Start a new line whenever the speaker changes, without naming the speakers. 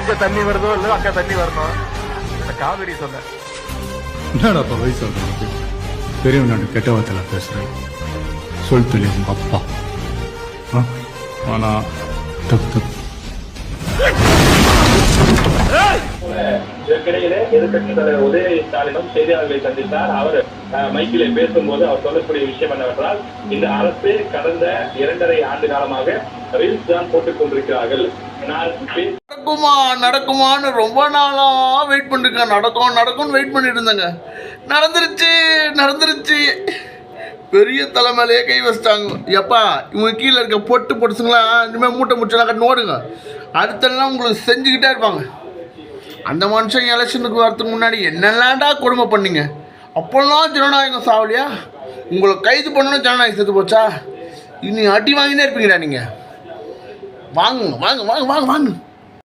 எங்க தண்ணி வருதோ இல்ல அக்கா தண்ணி வரணும். இந்த காவிரி சொல்ல
என்னடாப்பா வயசு சொல்றேன் பெரியவன் நான் கெட்ட வார்த்தையில பேசுறேன் சொல் தெரியும் உங்க அப்பா ஆனா தப்பு தப்பு.
இதற்கிடையிலே எதிர்கட்சி தலைவர் உதயநிதி ஸ்டாலினும் செய்தியாளர்களை சந்தித்தார். அவர் மைக்கிலே பேசும்போது அவர் சொல்லக்கூடிய விஷயம் என்னவென்றால், இந்த அரசு கடந்த 2.5 ஆண்டு காலமாக ரீல்ஸ் தான் போட்டுக் கொண்டிருக்கிறார்கள்.
நடக்குமான்னு ரொம்ப நாளா வெயிட் பண்ணிருக்கேன். நடக்கும்னு வெயிட் பண்ணிட்டு இருந்தேங்க. நடந்துருச்சு. பெரிய தலைமையிலேயே கை வச்சிட்டாங்க. எப்பா இவங்க கீழே இருக்க பொட்டுங்களா இனிமேல் மூட்டை முடிச்சா நோடுங்க. அடுத்தெல்லாம் உங்களுக்கு செஞ்சுக்கிட்டே இருப்பாங்க. அந்த மனுஷன் எலெக்ஷனுக்கு வரதுக்கு முன்னாடி என்னெல்லாம்டா கொடுமை பண்ணீங்க. அப்போல்லாம் ஜனநாயகம் சாவலியா? உங்களை கைது பண்ணணும் ஜனநாயகம் செத்து போச்சா? இனி அடி வாங்கினே இருப்பீங்கடா நீங்கள். வாங்க.